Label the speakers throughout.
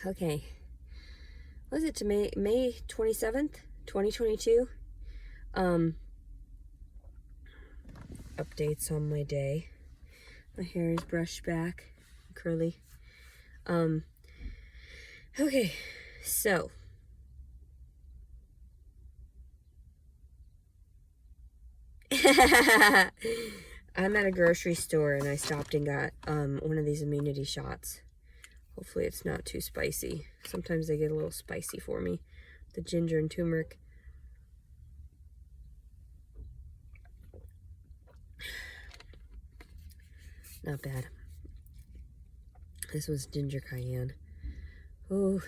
Speaker 1: Okay. Was it to May 27th, 2022? Updates on my day. My hair is brushed back, curly. Okay, so I'm at a grocery store and I stopped and got one of these immunity shots. Hopefully it's not too spicy. Sometimes they get a little spicy for me. The ginger and turmeric. Not bad. This was ginger cayenne. Oh,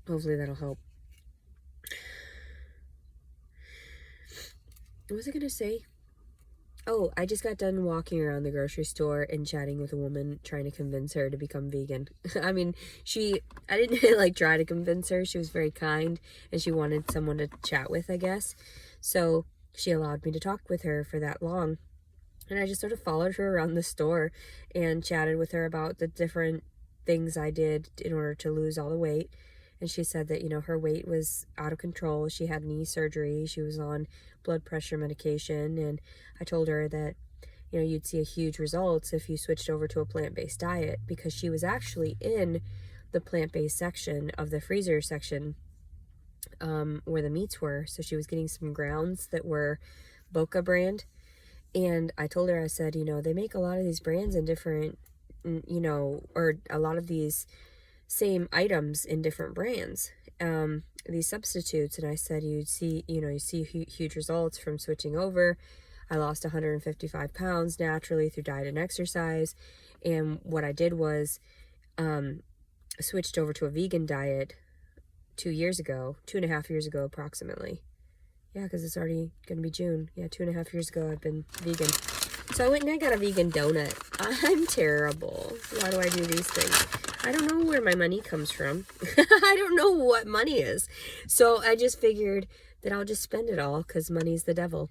Speaker 1: hopefully that'll help. What was I gonna say? Oh, I just got done walking around the grocery store and chatting with a woman trying to convince her to become vegan. I mean, I didn't like try to convince her. She was very kind and she wanted someone to chat with, I guess. So she allowed me to talk with her for that long. And I just sort of followed her around the store and chatted with her about the different things I did in order to lose all the weight. And she said that, her weight was out of control. She had knee surgery. She was on blood pressure medication. And I told her that, you'd see a huge results if you switched over to a plant-based diet, because she was actually in the plant-based section of the freezer section where the meats were. So she was getting some grounds that were Boca brand. And I told her, I said, they make a lot of these brands in different, or a lot of these same items in different brands, these substitutes. And I said, you see huge results from switching over. I lost 155 pounds naturally through diet and exercise. And what I did was switched over to a vegan diet 2.5 years ago, approximately. Yeah, because it's already going to be June. Yeah, 2.5 years ago, I've been vegan. So I went and I got a vegan donut. I'm terrible. Why do I do these things? I don't know where my money comes from. I don't know what money is. So I just figured that I'll just spend it all because money's the devil.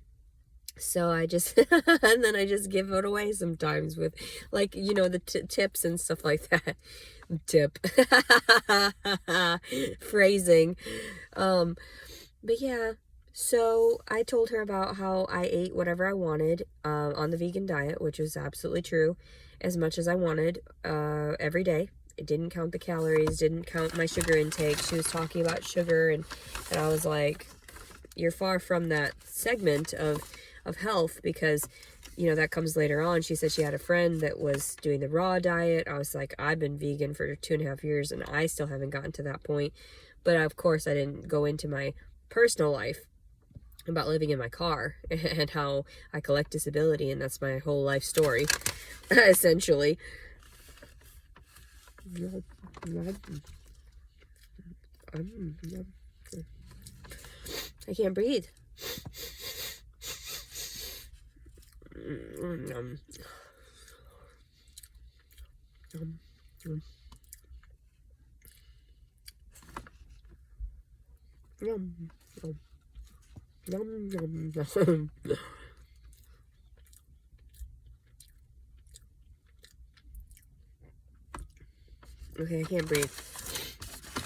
Speaker 1: So I just, and then I just give it away sometimes with, like, the tips and stuff like that. Tip. Phrasing. But yeah. So I told her about how I ate whatever I wanted on the vegan diet, which was absolutely true, as much as I wanted every day. It didn't count the calories, didn't count my sugar intake. She was talking about sugar, and I was like, you're far from that segment of health, because, that comes later on. She said she had a friend that was doing the raw diet. I was like, I've been vegan for 2.5 years, and I still haven't gotten to that point. But of course, I didn't go into my personal life about living in my car and how I collect disability, and that's my whole life story, essentially. I can't breathe. Yum, yum, yum. Okay, I can't breathe.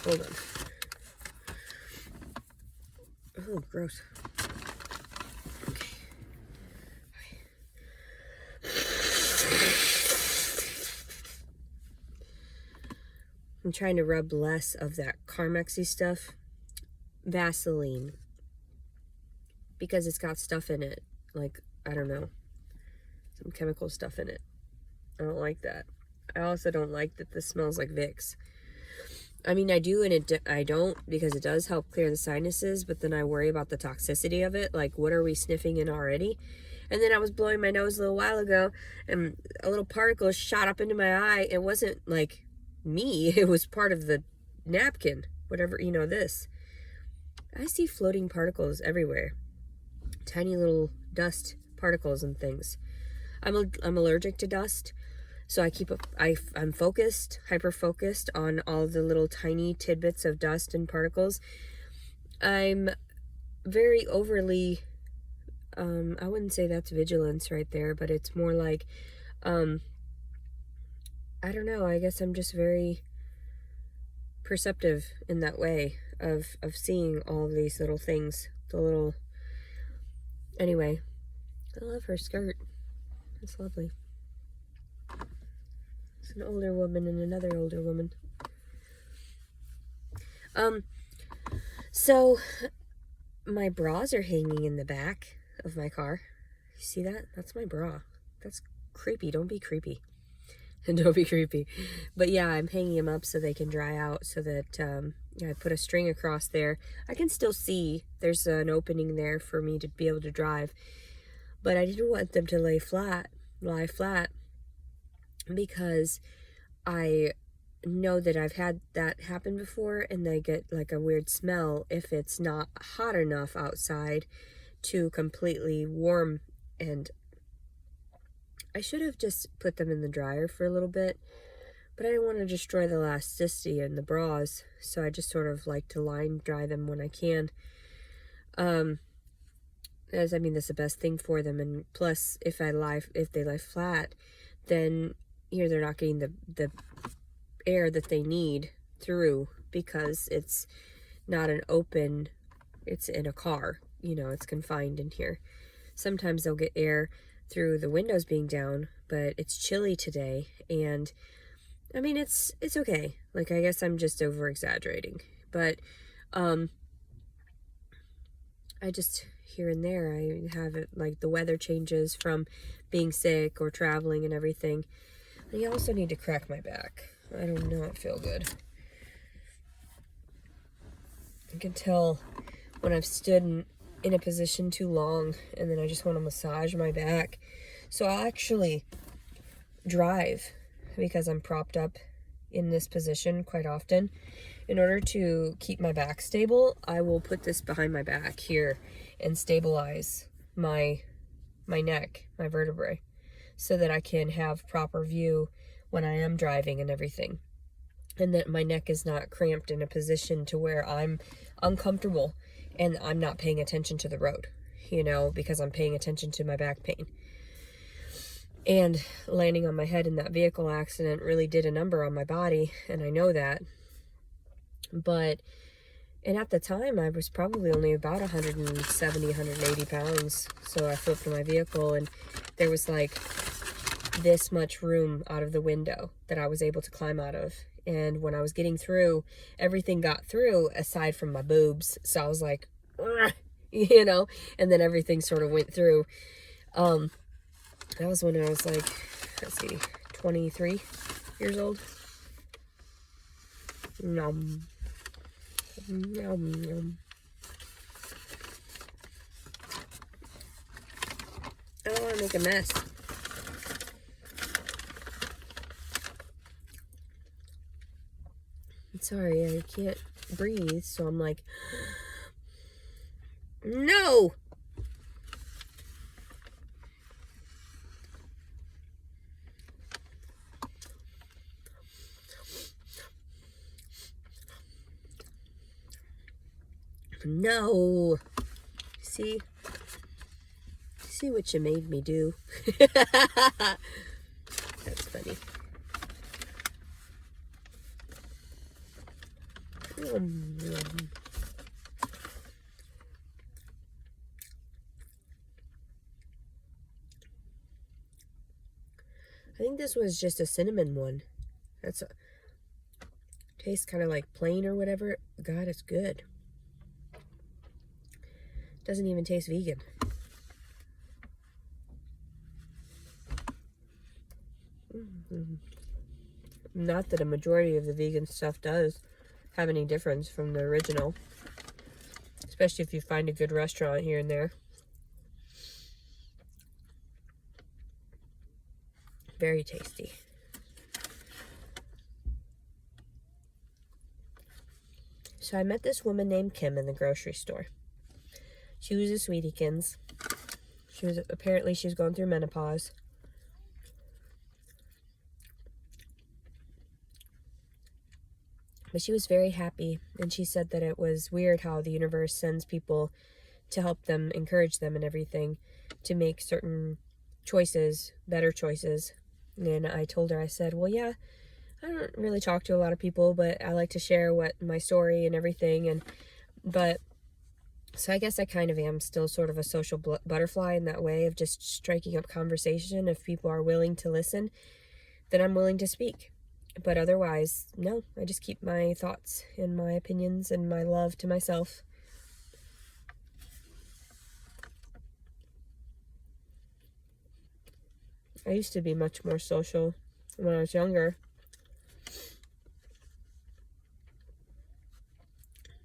Speaker 1: Hold on. Oh, gross. Okay. I'm trying to rub less of that Carmexy stuff. Vaseline. Because it's got stuff in it. Like, I don't know. Some chemical stuff in it. I don't like that. I also don't like that this smells like Vicks. I mean, I do and I don't, because it does help clear the sinuses, but then I worry about the toxicity of it. Like, what are we sniffing in already? And then I was blowing my nose a little while ago, and a little particle shot up into my eye. It wasn't like me. It was part of the napkin. Whatever, this. I see floating particles everywhere. Tiny little dust particles and things. I'm allergic to dust. So I'm focused, hyper-focused on all the little tiny tidbits of dust and particles. I'm very overly, I wouldn't say that's vigilance right there, but it's more like, I don't know, I guess I'm just very perceptive in that way of seeing all of these little things. The little... Anyway, I love her skirt. It's lovely. It's an older woman and another older woman. So my bras are hanging in the back of my car. You see that? That's my bra. That's creepy. Don't be creepy. Don't be creepy. But yeah, I'm hanging them up so they can dry out, so that I put a string across there. I can still see there's an opening there for me to be able to drive, but I didn't want them to lie flat, because I know that I've had that happen before, and they get like a weird smell if it's not hot enough outside to completely warm. And I should have just put them in the dryer for a little bit, but I didn't want to destroy the elasticity in the bras, so I just sort of like to line dry them when I can. As I mean, that's the best thing for them, and plus, if they lie flat, then they're not getting the air that they need through, because it's not an open, it's in a car, it's confined in here. Sometimes they'll get air through the windows being down, but it's chilly today, and I mean, it's okay. Like, I guess I'm just over exaggerating, but I just, here and there, I have it, like, the weather changes from being sick or traveling and everything. I also need to crack my back. I do not feel good. I can tell when I've stood in a position too long, and then I just want to massage my back. So I'll actually drive, because I'm propped up in this position quite often. In order to keep my back stable, I will put this behind my back here and stabilize my neck, my vertebrae, so that I can have proper view when I am driving and everything, and that my neck is not cramped in a position to where I'm uncomfortable and I'm not paying attention to the road, because I'm paying attention to my back pain. And landing on my head in that vehicle accident really did a number on my body, and I know that. And at the time, I was probably only about 170, 180 pounds. So I flipped my vehicle, and there was like this much room out of the window that I was able to climb out of. And when I was getting through, everything got through aside from my boobs. So I was like, and then everything sort of went through. That was when I was like, 23 years old. Nom. Nom, nom. I don't want to make a mess. I'm sorry, I can't breathe, so I'm like, no! No. See what you made me do. That's funny. I think this was just a cinnamon one. Tastes kind of like plain or whatever. God, it's good. Doesn't even taste vegan. Not that a majority of the vegan stuff does have any difference from the original. Especially if you find a good restaurant here and there. Very tasty. So I met this woman named Kim in the grocery store. She was a sweetiekins. She was going through menopause. But she was very happy, and she said that it was weird how the universe sends people to help them, encourage them and everything, to make certain choices, better choices. And I told her, I said, well, yeah, I don't really talk to a lot of people, but I like to share what my story and everything. But so I guess I kind of am still sort of a social butterfly in that way of just striking up conversation. If people are willing to listen, then I'm willing to speak. But otherwise, no, I just keep my thoughts and my opinions and my love to myself. I used to be much more social when I was younger.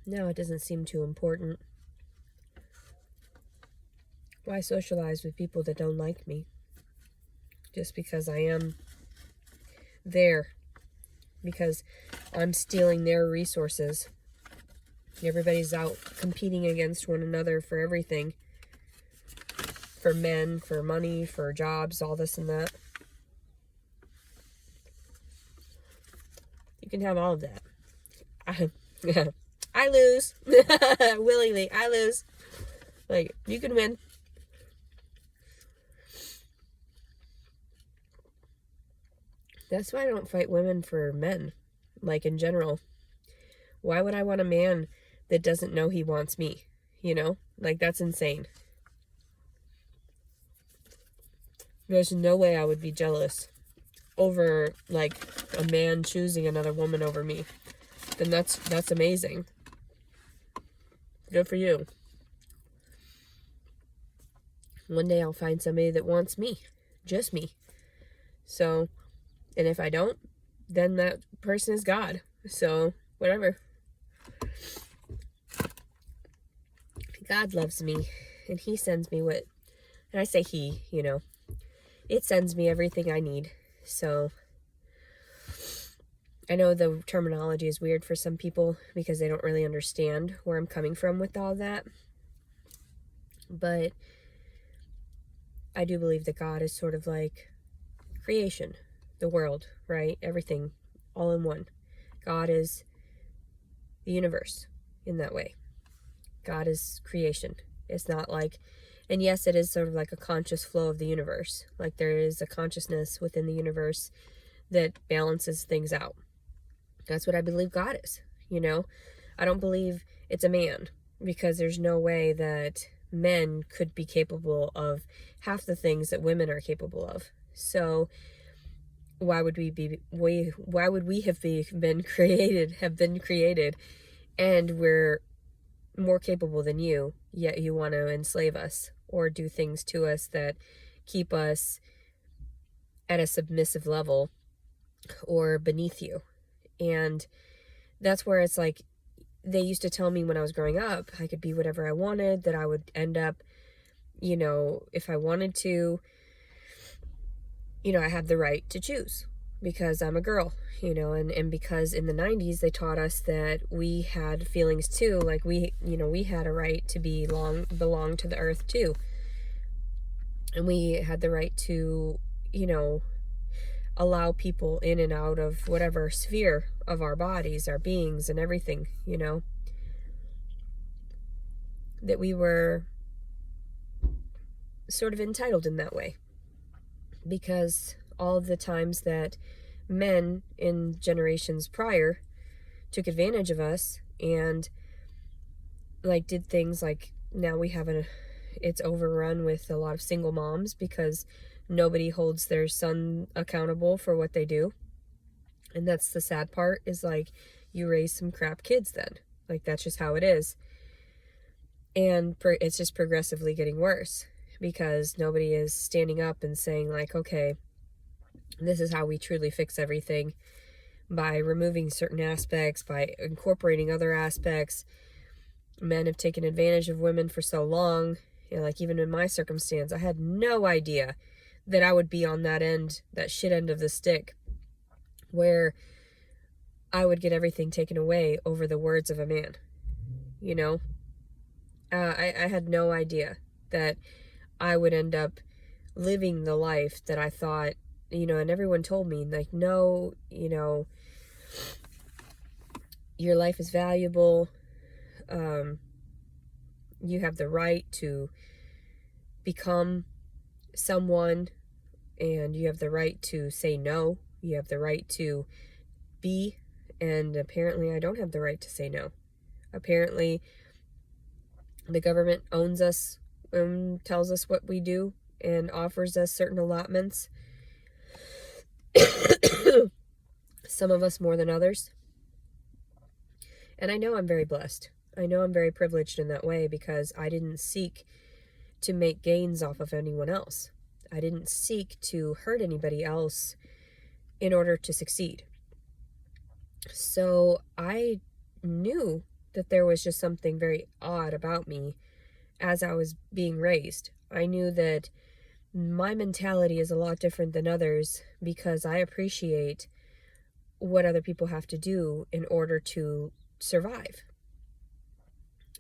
Speaker 1: Now it doesn't seem too important. Why socialize with people that don't like me? Just because I am there. Because I'm stealing their resources. Everybody's out competing against one another for everything. For men, for money, for jobs, all this and that. You can have all of that. I lose. Willingly, I lose. Like, you can win. That's why I don't fight women for men. Like, in general. Why would I want a man that doesn't know he wants me? You know? Like, that's insane. There's no way I would be jealous over, like, a man choosing another woman over me. Then that's amazing. Good for you. One day I'll find somebody that wants me. Just me. So, and if I don't, then that person is God. So, whatever. God loves me, and he sends me what, and I say he, you know, it sends me everything I need. So, I know the terminology is weird for some people because they don't really understand where I'm coming from with all that. But I do believe that God is sort of like creation, the world, right? Everything, all in one. God is the universe in that way. God is creation. It's not like, and yes, it is sort of like a conscious flow of the universe. Like there is a consciousness within the universe that balances things out. That's what I believe God is, you know? I don't believe it's a man because there's no way that men could be capable of half the things that women are capable of. So why would we have been created and we're more capable than you, yet you want to enslave us or do things to us that keep us at a submissive level or beneath you. And that's where it's like, they used to tell me when I was growing up, I could be whatever I wanted, that I would end up, you know, if I wanted to, you know, I had the right to choose because I'm a girl, you know, and because in the 90s they taught us that we had feelings too, like we had a right to belong to the earth too. And we had the right to, you know, allow people in and out of whatever sphere of our bodies, our beings and everything, you know. That we were sort of entitled in that way. Because all of the times that men in generations prior took advantage of us and like did things like, now we have it's overrun with a lot of single moms because nobody holds their son accountable for what they do. And that's the sad part, is like, you raise some crap kids then. Like, that's just how it is. And it's just progressively getting worse because nobody is standing up and saying like, okay, this is how we truly fix everything, by removing certain aspects, by incorporating other aspects. Men have taken advantage of women for so long. You know, like even in my circumstance, I had no idea that I would be on that end, that shit end of the stick, where I would get everything taken away over the words of a man, you know? I had no idea that I would end up living the life that I thought, you know, and everyone told me, like, no, you know, your life is valuable. You have the right to become someone, and you have the right to say no. You have the right to be, and apparently I don't have the right to say no. Apparently the government owns us and tells us what we do and offers us certain allotments. Some of us more than others. And I know I'm very blessed. I know I'm very privileged in that way because I didn't seek to make gains off of anyone else. I didn't seek to hurt anybody else in order to succeed. So I knew that there was just something very odd about me as I was being raised. I knew that my mentality is a lot different than others because I appreciate what other people have to do in order to survive.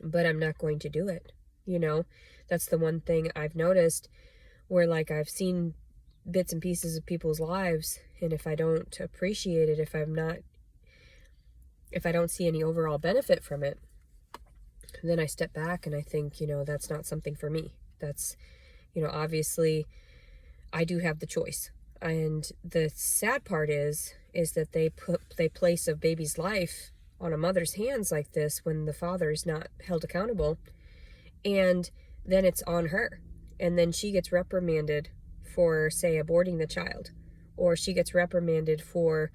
Speaker 1: But I'm not going to do it. You know, that's the one thing I've noticed where, like, I've seen bits and pieces of people's lives, and if I don't appreciate it, if I don't see any overall benefit from it, then I step back and I think, that's not something for me. That's, obviously I do have the choice. And the sad part is that they place a baby's life on a mother's hands like this when the father is not held accountable, and then it's on her, and then she gets reprimanded for, say, aborting the child, or she gets reprimanded for,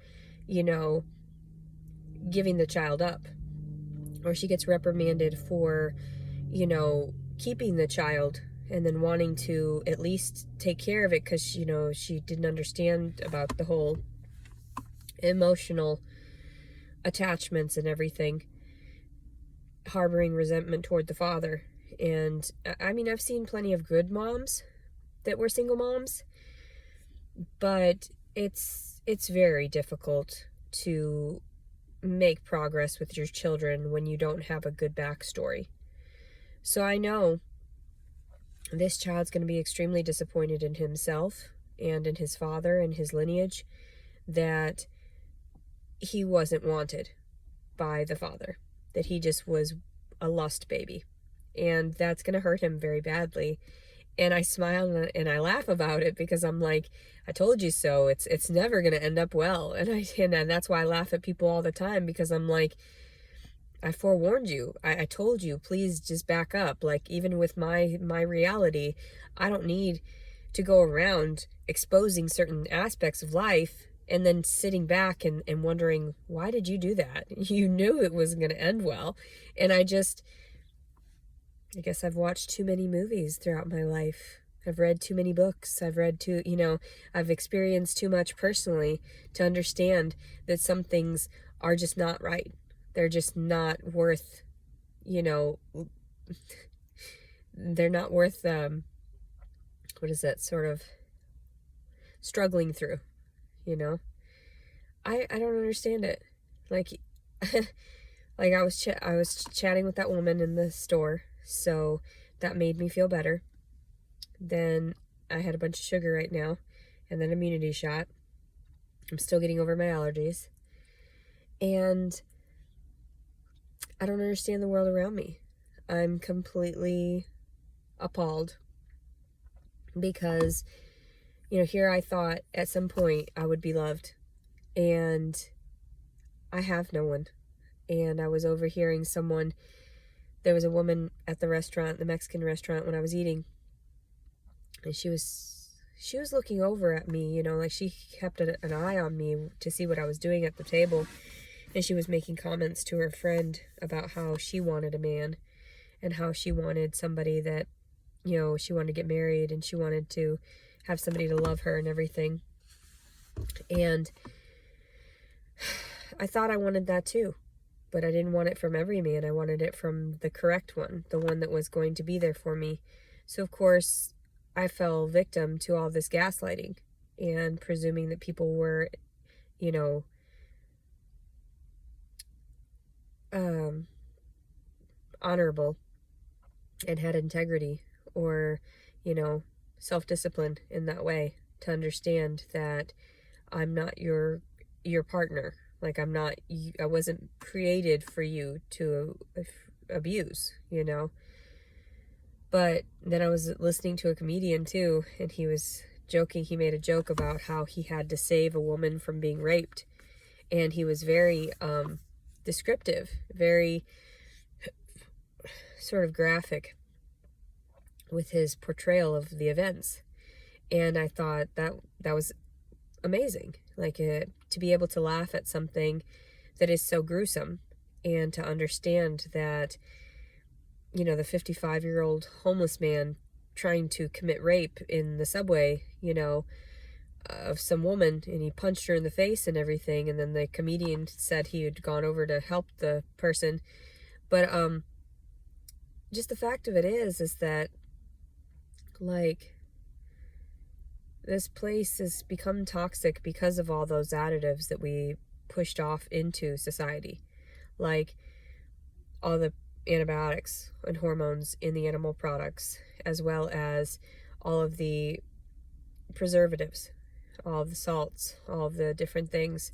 Speaker 1: giving the child up, or she gets reprimanded for, keeping the child and then wanting to at least take care of it because, she didn't understand about the whole emotional attachments and everything, harboring resentment toward the father. And I mean, I've seen plenty of good moms that were single moms, but it's very difficult to make progress with your children when you don't have a good backstory. So I know this child's going to be extremely disappointed in himself and in his father and his lineage, that he wasn't wanted by the father, that he just was a lust baby. And that's going to hurt him very badly. And I smile and I laugh about it because I'm like, I told you so. It's never going to end up well. And that's why I laugh at people all the time, because I'm like, I forewarned you. I told you, please just back up. Like, even with my reality, I don't need to go around exposing certain aspects of life and then sitting back and wondering, why did you do that? You knew it wasn't going to end well. And I guess I've watched too many movies throughout my life. I've read too many books. I've experienced too much personally to understand that some things are just not right. They're just not worth, they're not worth, sort of struggling through, I don't understand it. Like, like I was chatting with that woman in the store, so that made me feel better. Then I had a bunch of sugar right now, and then immunity shot. I'm still getting over my allergies. And I don't understand the world around me. I'm completely appalled because, here I thought at some point I would be loved, and I have no one. And I was overhearing there was a woman at the Mexican restaurant when I was eating, and she was looking over at me, like she kept an eye on me to see what I was doing at the table. And she was making comments to her friend about how she wanted a man and how she wanted somebody that, she wanted to get married and she wanted to have somebody to love her and everything. And I thought I wanted that too, but I didn't want it from every man. I wanted it from the correct one, the one that was going to be there for me. So, of course, I fell victim to all this gaslighting and presuming that people were, honorable and had integrity or, self-discipline in that way, to understand that I'm not your partner. Like, I wasn't created for you to abuse, But then I was listening to a comedian too, and he was joking. He made a joke about how he had to save a woman from being raped. and he was very descriptive, very sort of graphic with his portrayal of the events. And I thought that was amazing, like to be able to laugh at something that is so gruesome, and to understand that, you know, the 55-year-old homeless man trying to commit rape in the subway, you know, of some woman, and he punched her in the face and everything, and then the comedian said he had gone over to help the person. But just the fact of it is that, like, this place has become toxic because of all those additives that we pushed off into society, like all the antibiotics and hormones in the animal products, as well as all of the preservatives, all of the salts, all of the different things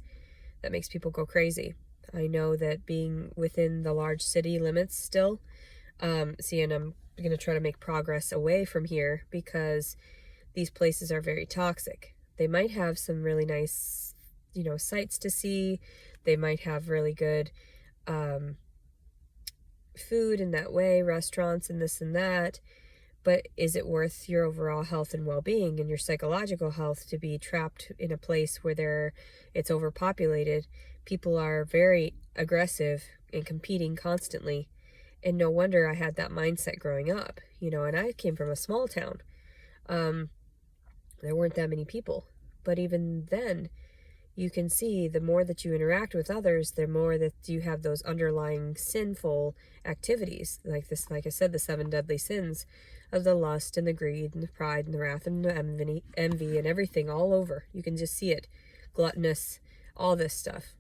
Speaker 1: that makes people go crazy. I know that being within the large city limits still, and I'm going to try to make progress away from here, because these places are very toxic. They might have some really nice, you know, sights to see. They might have really good food in that way, restaurants and this and that. But is it worth your overall health and well-being and your psychological health to be trapped in a place where it's overpopulated? People are very aggressive and competing constantly. And no wonder I had that mindset growing up, you know, and I came from a small town. There weren't that many people. But even then, you can see the more that you interact with others, the more that you have those underlying sinful activities. Like this, like I said, the 7 deadly sins of the lust and the greed and the pride and the wrath and the envy and everything all over. You can just see it. Gluttonous, all this stuff.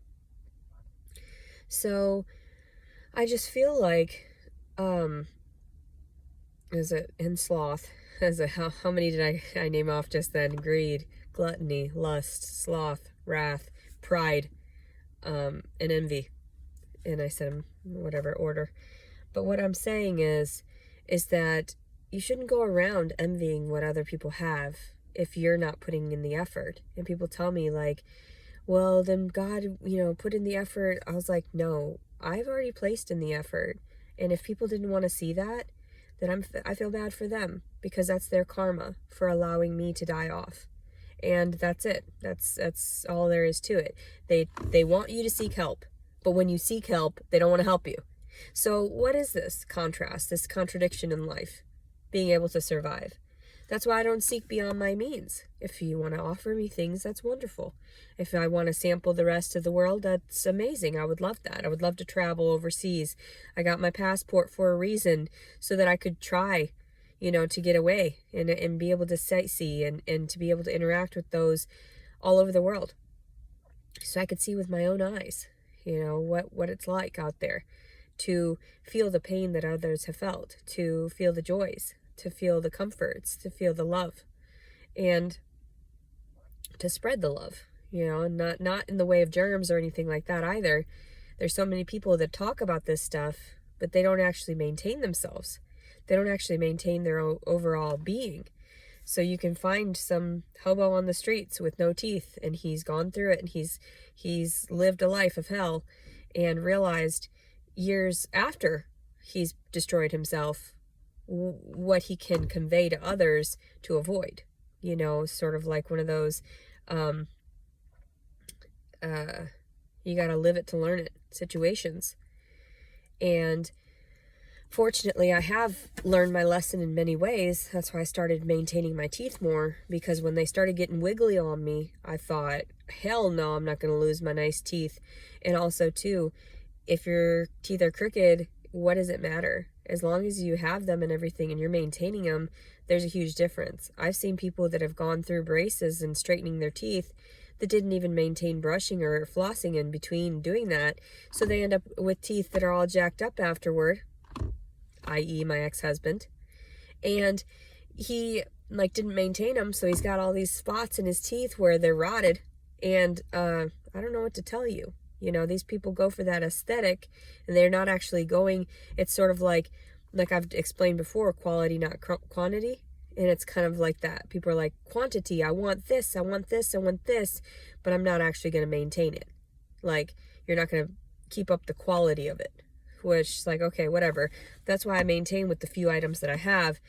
Speaker 1: So I just feel like, and sloth, how many did I name off just then? Greed, gluttony, lust, sloth, wrath, pride, and envy. And I said them in whatever order. But what I'm saying is that you shouldn't go around envying what other people have if you're not putting in the effort. And people tell me, like, well, then God, you know, put in the effort. I was like, no, I've already placed in the effort. And if people didn't want to see that, then I feel bad for them, because that's their karma for allowing me to die off. And that's it. That's all there is to it. They want you to seek help, but when you seek help, they don't want to help you. So what is this contrast, this contradiction in life? Being able to survive. That's why I don't seek beyond my means. If you want to offer me things, that's wonderful. If I want to sample the rest of the world, that's amazing. I would love that. I would love to travel overseas. I got my passport for a reason, so that I could try, you know, to get away and be able to sightsee and to be able to interact with those all over the world. So I could see with my own eyes, you know, what it's like out there, to feel the pain that others have felt, to feel the joys, to feel the comforts, to feel the love, and to spread the love, you know, and not in the way of germs or anything like that either. There's so many people that talk about this stuff, but they don't actually maintain themselves. They don't actually maintain their overall being. So you can find some hobo on the streets with no teeth, and he's gone through it, and he's lived a life of hell, and realized years after he's destroyed himself what he can convey to others to avoid, you know, sort of like one of those you gotta live it to learn it situations. And fortunately, I have learned my lesson in many ways. That's why I started maintaining my teeth more, because when they started getting wiggly on me, I thought, hell no, I'm not going to lose my nice teeth. And also, too, if your teeth are crooked, what does it matter? As long as you have them and everything and you're maintaining them, there's a huge difference. I've seen people that have gone through braces and straightening their teeth that didn't even maintain brushing or flossing in between doing that. So they end up with teeth that are all jacked up afterward, i.e. my ex-husband, and he like didn't maintain them, so he's got all these spots in his teeth where they're rotted. And I don't know what to tell you. You know, these people go for that aesthetic, and they're not actually going. It's sort of like I've explained before, quality not quantity. And it's kind of like that. People are like, quantity, I want this, I want this, I want this, but I'm not actually going to maintain it. Like, you're not going to keep up the quality of it, which is like, okay, whatever. That's why I maintain with the few items that I have.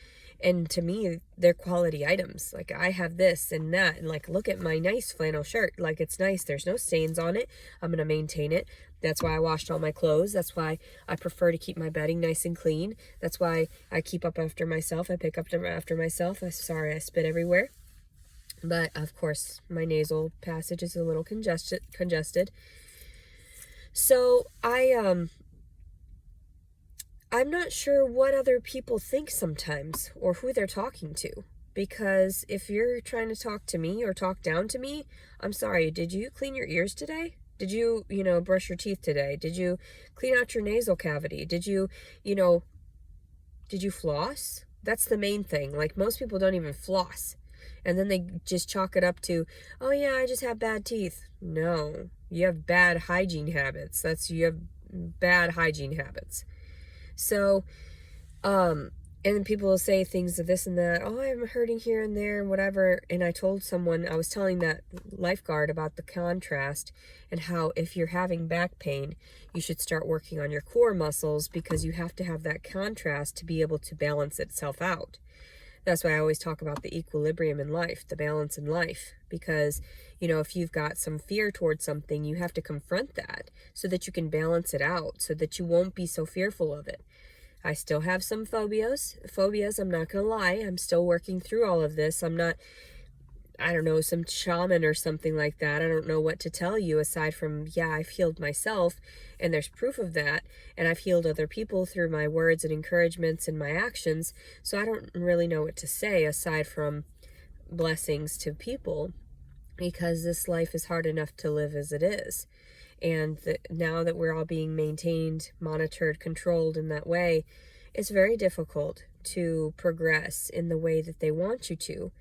Speaker 1: And to me, they're quality items. Like, I have this and that, and like, look at my nice flannel shirt. Like, it's nice. There's no stains on it. I'm going to maintain it. That's why I washed all my clothes. That's why I prefer to keep my bedding nice and clean. That's why I keep up after myself. I pick up after myself. I'm sorry, I spit everywhere. But of course, my nasal passage is a little congested. So I'm not sure what other people think sometimes, or who they're talking to. Because if you're trying to talk to me or talk down to me, I'm sorry, did you clean your ears today? Did you, brush your teeth today? Did you clean out your nasal cavity? Did you floss? That's the main thing. Like, most people don't even floss. And then they just chalk it up to, oh yeah, I just have bad teeth. No, you have bad hygiene habits. You have bad hygiene habits. So, and then people will say things of this and that. Oh, I'm hurting here and there and whatever. And I was telling that lifeguard about the contrast and how if you're having back pain, you should start working on your core muscles, because you have to have that contrast to be able to balance itself out. That's why I always talk about the equilibrium in life, the balance in life, because, if you've got some fear towards something, you have to confront that so that you can balance it out, so that you won't be so fearful of it. I still have some phobias, I'm not going to lie. I'm still working through all of this. I'm not, I don't know, some shaman or something like that. I don't know what to tell you aside from, yeah, I've healed myself, and there's proof of that, and I've healed other people through my words and encouragements and my actions, so I don't really know what to say aside from blessings to people, because this life is hard enough to live as it is. And now that we're all being maintained, monitored, controlled in that way, it's very difficult to progress in the way that they want you to,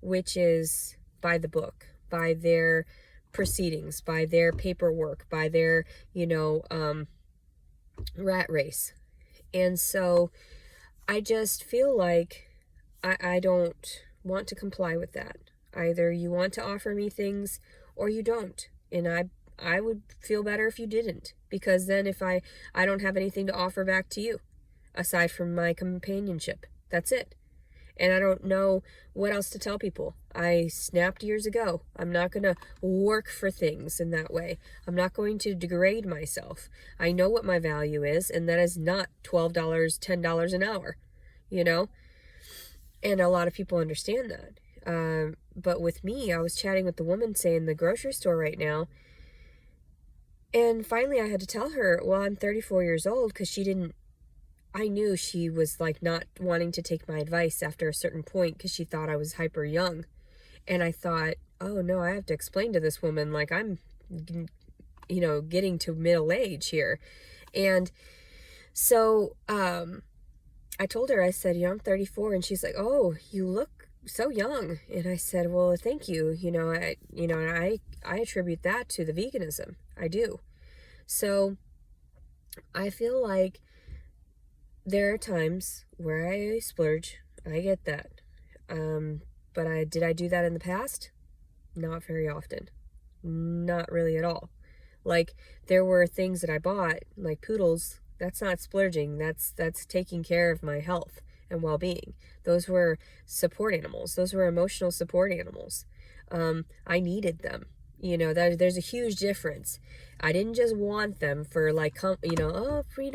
Speaker 1: which is by the book, by their proceedings, by their paperwork, by their, rat race. And so I just feel like I don't want to comply with that. Either you want to offer me things or you don't. And I would feel better if you didn't, because then if I don't have anything to offer back to you aside from my companionship. That's it. And I don't know what else to tell people. I snapped years ago. I'm not going to work for things in that way. I'm not going to degrade myself. I know what my value is, and that is not $12, $10 an hour, And a lot of people understand that. But with me, I was chatting with the woman, say, in the grocery store right now. And finally I had to tell her, well, I'm 34 years old, because I knew she was like not wanting to take my advice after a certain point because she thought I was hyper young. And I thought, oh no, I have to explain to this woman, like, I'm, getting to middle age here. And so, I told her, I said, I'm 34. And she's like, oh, you look so young. And I said, well, thank you. I attribute that to the veganism. I do. So I feel like there are times where I splurge. I get that. But did I do that in the past? Not very often. Not really at all. Like, there were things that I bought, like poodles. That's not splurging. That's taking care of my health and well-being. Those were support animals. Those were emotional support animals. I needed them. There's a huge difference. I didn't just want them for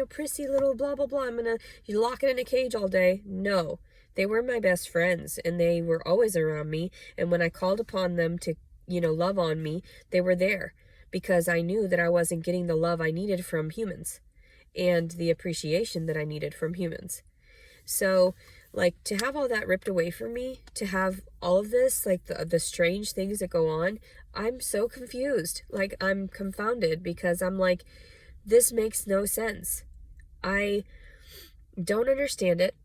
Speaker 1: prissy little blah, blah, blah. I'm going to lock it in a cage all day. No, they were my best friends, and they were always around me. And when I called upon them to, love on me, they were there, because I knew that I wasn't getting the love I needed from humans and the appreciation that I needed from humans. So, like, to have all that ripped away from me, to have all of this, like the strange things that go on, I'm so confused. Like, I'm confounded, because I'm like, this makes no sense. I don't understand it.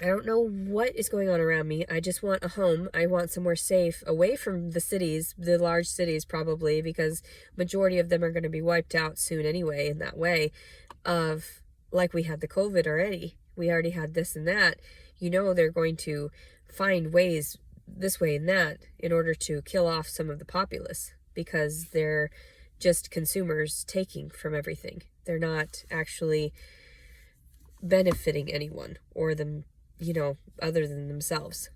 Speaker 1: I don't know what is going on around me. I just want a home. I want somewhere safe, away from the cities, the large cities probably, because majority of them are going to be wiped out soon anyway, in that way of, like, we had the COVID already. We already had this and that. They're going to find ways this way and that in order to kill off some of the populace, because they're just consumers taking from everything. They're not actually benefiting anyone or them, other than themselves.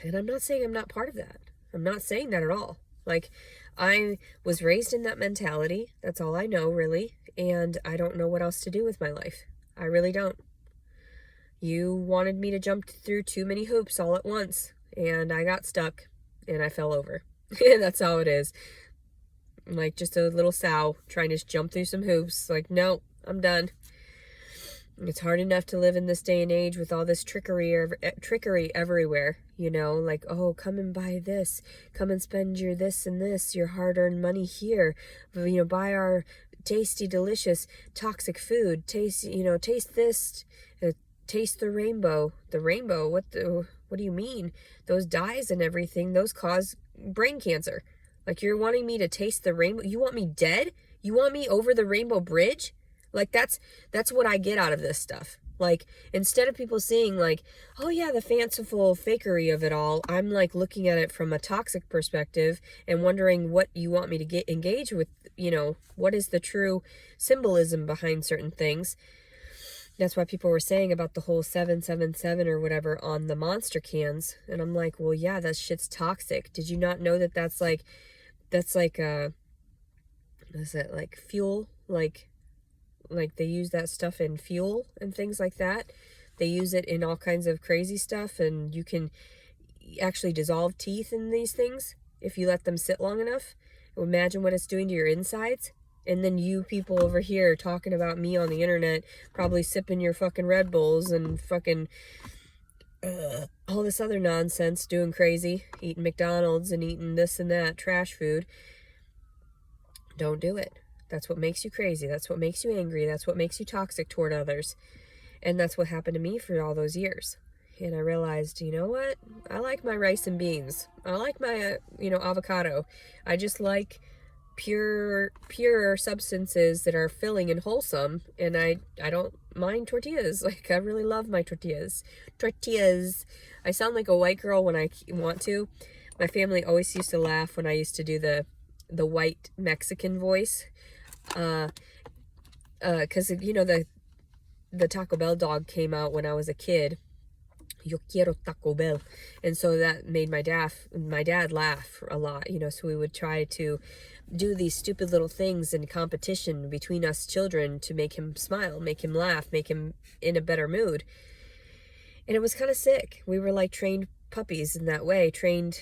Speaker 1: And I'm not saying I'm not part of that. I'm not saying that at all. Like, I was raised in that mentality. That's all I know, really. And I don't know what else to do with my life. I really don't. You wanted me to jump through too many hoops all at once. And I got stuck. And I fell over. And that's how it is. Like, just a little sow trying to jump through some hoops. Like, no, I'm done. It's hard enough to live in this day and age with all this trickery everywhere, like, oh, come and buy this, come and spend your this and this, your hard-earned money here, buy our tasty, delicious, toxic food, taste this, taste the rainbow. The rainbow, what do you mean? Those dyes and everything, those cause brain cancer. Like, you're wanting me to taste the rainbow? You want me dead? You want me over the rainbow bridge? Like, that's what I get out of this stuff. Like, instead of people seeing, like, oh yeah, the fanciful fakery of it all, I'm like looking at it from a toxic perspective and wondering what you want me to get engaged with, what is the true symbolism behind certain things. That's why people were saying about the whole 777 or whatever on the Monster cans. And I'm like, well, yeah, that shit's toxic. Did you not know that that's like what is it, like fuel? Like they use that stuff in fuel and things like that. They use it in all kinds of crazy stuff, and you can actually dissolve teeth in these things if you let them sit long enough. Imagine what it's doing to your insides. And then you people over here talking about me on the internet, probably sipping your fucking Red Bulls and fucking all this other nonsense, doing crazy, eating McDonald's and eating this and that trash food. Don't do it. That's what makes you crazy. That's what makes you angry. That's what makes you toxic toward others. And that's what happened to me for all those years. And I realized, you know what? I like my rice and beans. I like my, avocado. I just like pure substances that are filling and wholesome. And I don't mind tortillas. Like, I really love my tortillas. I sound like a white girl when I want to. My family always used to laugh when I used to do the white Mexican voice. Because, the Taco Bell dog came out when I was a kid. Yo quiero Taco Bell. And so that made my dad laugh a lot, so we would try to do these stupid little things in competition between us children to make him smile, make him laugh, make him in a better mood. And it was kind of sick. We were like trained puppies in that way, trained,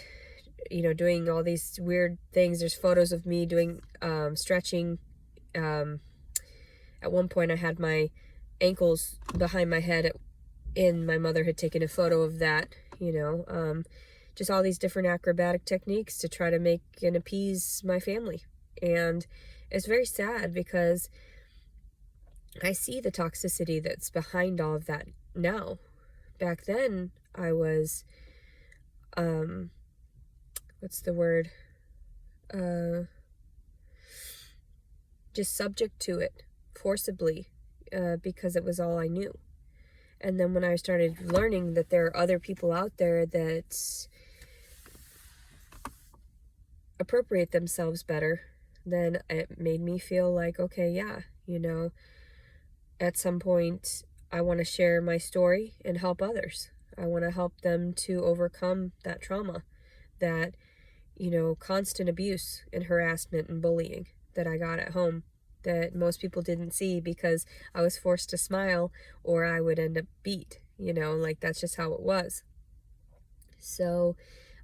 Speaker 1: doing all these weird things. There's photos of me doing stretching. At one point I had my ankles behind my head and my mother had taken a photo of that, just all these different acrobatic techniques to try to make and appease my family. And it's very sad because I see the toxicity that's behind all of that now. Back then I was, what's the word? Just subject to it forcibly, because it was all I knew. And then when I started learning that there are other people out there that appropriate themselves better, then it made me feel like, okay, yeah, at some point I want to share my story and help others. I want to help them to overcome that trauma, that, constant abuse and harassment and bullying that I got at home, that most people didn't see because I was forced to smile or I would end up beat, like that's just how it was. So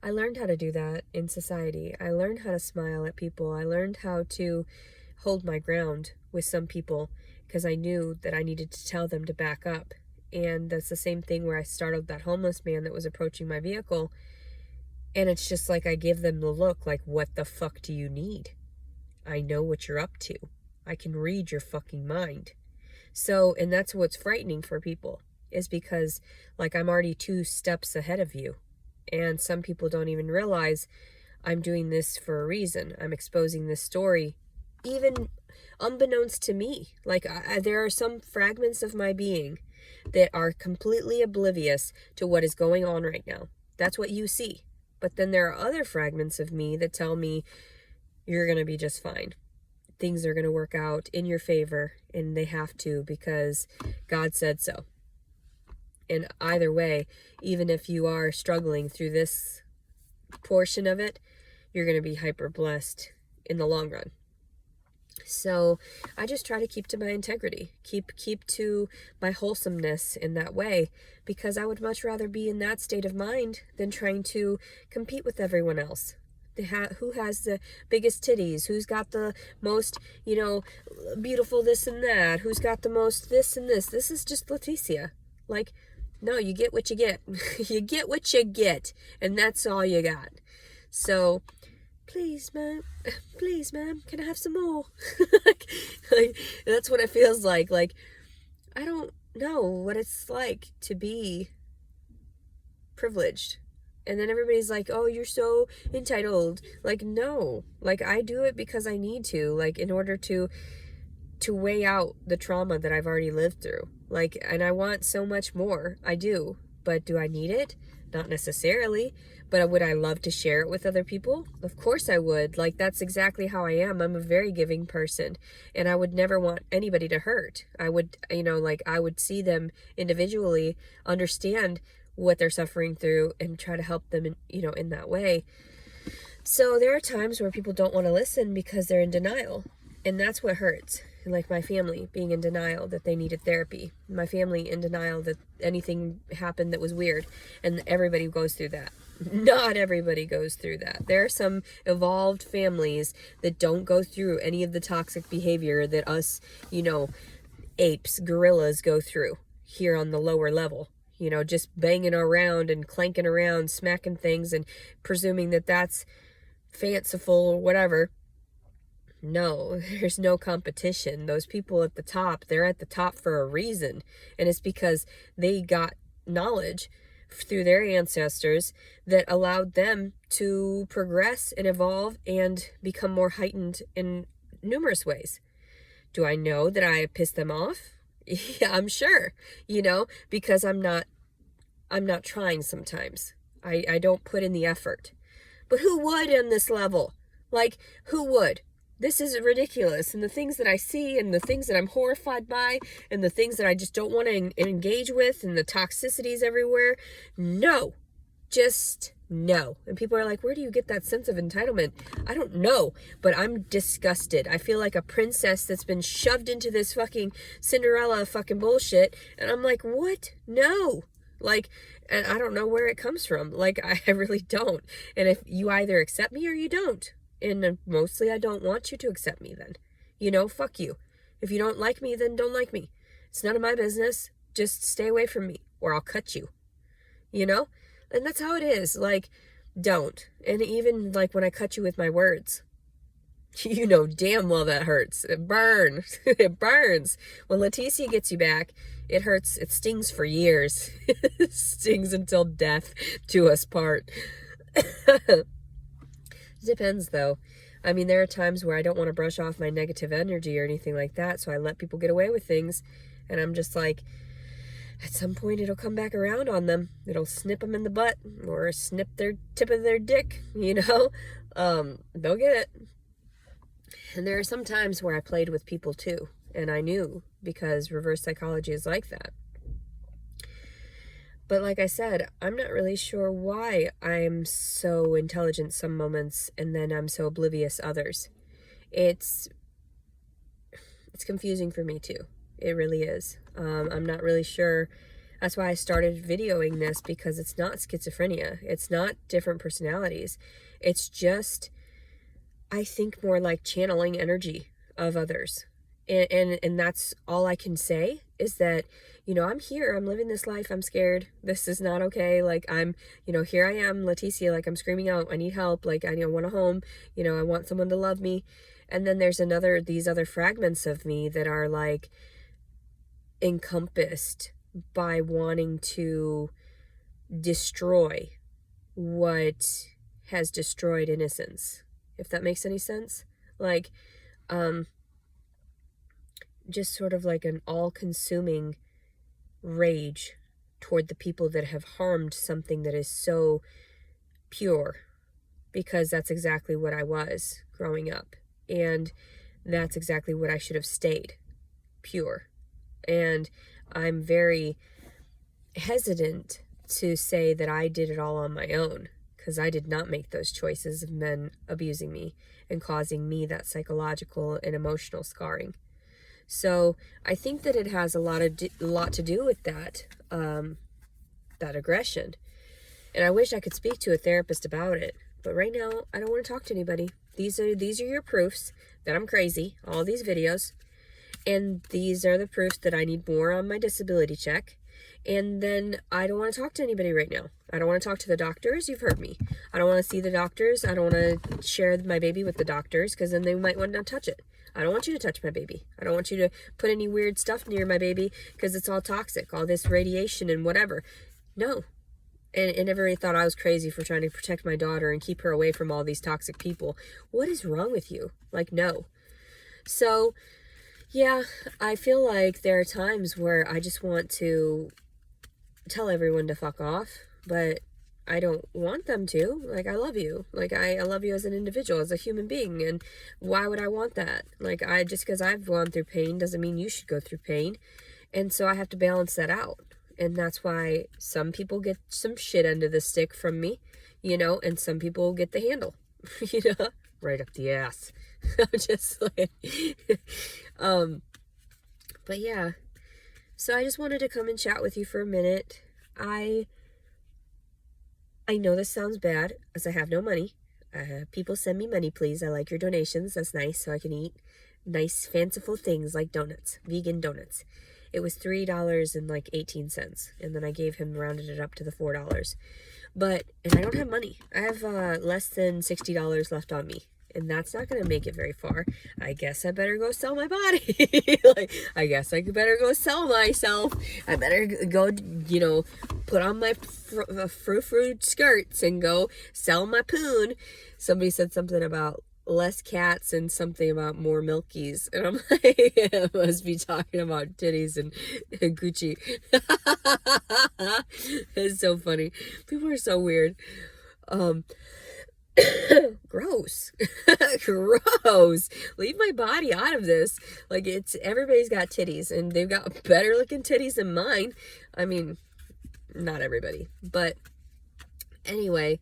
Speaker 1: I learned how to do that in society. I learned how to smile at people. I learned how to hold my ground with some people because I knew that I needed to tell them to back up. And that's the same thing where I startled that homeless man that was approaching my vehicle. And it's just like I give them the look like, what the fuck do you need? I know what you're up to. I can read your fucking mind. So, and that's what's frightening for people, is because, like, I'm already 2 steps ahead of you. And some people don't even realize I'm doing this for a reason. I'm exposing this story, even unbeknownst to me. Like, there are some fragments of my being that are completely oblivious to what is going on right now. That's what you see. But then there are other fragments of me that tell me, you're going to be just fine. Things are going to work out in your favor, and they have to, because God said so. And either way, even if you are struggling through this portion of it, you're going to be hyper blessed in the long run. So I just try to keep to my integrity, keep to my wholesomeness in that way, because I would much rather be in that state of mind than trying to compete with everyone else. Who has the biggest titties, who's got the most, beautiful this and that, who's got the most this and this. This is just Leticia. Like, no, you get what you get. You get what you get, and that's all you got. So please ma'am, can I have some more? like that's what it feels like. Like, I don't know what it's like to be privileged, and then everybody's like, oh, you're so entitled. Like, no, like, I do it because I need to, like, in order to weigh out the trauma that I've already lived through. Like, and I want so much more. I do. But do I need it? Not necessarily. But would I love to share it with other people? Of course I would. Like, that's exactly how I am. I'm a very giving person, and I would never want anybody to hurt. I would, I would see them individually, understand what they're suffering through, and try to help them in that way. So there are times where people don't want to listen because they're in denial, and that's what hurts. Like my family being in denial that they needed therapy. My family in denial that anything happened that was weird. And everybody goes through that. Not everybody goes through that. There are some evolved families that don't go through any of the toxic behavior that us, apes, gorillas go through here on the lower level. Just banging around and clanking around, smacking things and presuming that that's fanciful or whatever. No, there's no competition. Those people at the top, they're at the top for a reason. And it's because they got knowledge through their ancestors that allowed them to progress and evolve and become more heightened in numerous ways. Do I know that I piss them off? Yeah, I'm sure, because I'm not trying sometimes. I don't put in the effort. But who would on this level? Like, who would? This is ridiculous. And the things that I see, and the things that I'm horrified by, and the things that I just don't want to engage with, and the toxicities everywhere. No. Just no. And people are like, where do you get that sense of entitlement? I don't know, but I'm disgusted. I feel like a princess that's been shoved into this fucking Cinderella fucking bullshit. And I'm like, what? No. Like, and I don't know where it comes from. Like, I really don't. And if you either accept me or you don't. And mostly I don't want you to accept me then. Fuck you. If you don't like me, then don't like me. It's none of my business. Just stay away from me or I'll cut you. And that's how it is. Like, don't. And even like when I cut you with my words, damn well that hurts. It burns. It burns. When Leticia gets you back, it hurts. It stings for years. It stings until death do us part. Depends though. I mean, there are times where I don't want to brush off my negative energy or anything like that, so I let people get away with things, and I'm just like, at some point it'll come back around on them. It'll snip them in the butt or snip their tip of their dick, they'll get it. And there are some times where I played with people too, and I knew, because reverse psychology is like that. But like I said, I'm not really sure why I'm so intelligent some moments and then I'm so oblivious others. It's confusing for me too. It really is. I'm not really sure. That's why I started videoing this, because it's not schizophrenia. It's not different personalities. It's just, I think, more like channeling energy of others. And that's all I can say, is that, I'm here, I'm living this life, I'm scared, this is not okay, like, I'm, here I am, Leticia, like, I'm screaming out, I need help, like, I want a home, I want someone to love me. And then there's these other fragments of me that are, like, encompassed by wanting to destroy what has destroyed innocence, if that makes any sense. Like, just sort of like an all-consuming rage toward the people that have harmed something that is so pure, because that's exactly what I was growing up. And that's exactly what I should have stayed, pure. And I'm very hesitant to say that I did it all on my own, because I did not make those choices of men abusing me and causing me that psychological and emotional scarring. So I think that it has a lot to do with that, that aggression. And I wish I could speak to a therapist about it, but right now I don't want to talk to anybody. These are your proofs that I'm crazy, all these videos, and these are the proofs that I need more on my disability check. And then I don't want to talk to anybody right now. I don't want to talk to the doctors. You've heard me. I don't want to see the doctors. I don't want to share my baby with the doctors, because then they might want to touch it. I don't want you to touch my baby. I don't want you to put any weird stuff near my baby, because it's all toxic, all this radiation and whatever. No. And everybody thought I was crazy for trying to protect my daughter and keep her away from all these toxic people. What is wrong with you? Like, no. So, yeah, I feel like there are times where I just want to tell everyone to fuck off, but I don't want them to. Like, I love you. Like, I love you as an individual, as a human being, and why would I want that? Like, just because I've gone through pain doesn't mean you should go through pain, and so I have to balance that out. And that's why some people get some shit end of the stick from me, and some people get the handle, right up the ass. I'm just like, but yeah, so I just wanted to come and chat with you for a minute. I know this sounds bad, as I have no money. People send me money, please. I like your donations. That's nice, so I can eat nice, fanciful things like donuts, vegan donuts. It was $3.18, and then I gave him, rounded it up to the $4. And I don't have money. I have less than $60 left on me, and that's not going to make it very far. I guess I better go sell my body. I guess I better go sell myself. I better go, put on my frou-frou skirts and go sell my poon. Somebody said something about less cats and something about more milkies, and I'm like, I must be talking about titties and Gucci. It's so funny. People are so weird. Gross. Gross. Leave my body out of this. Like, everybody's got titties, and they've got better looking titties than mine. I mean, not everybody, but anyway.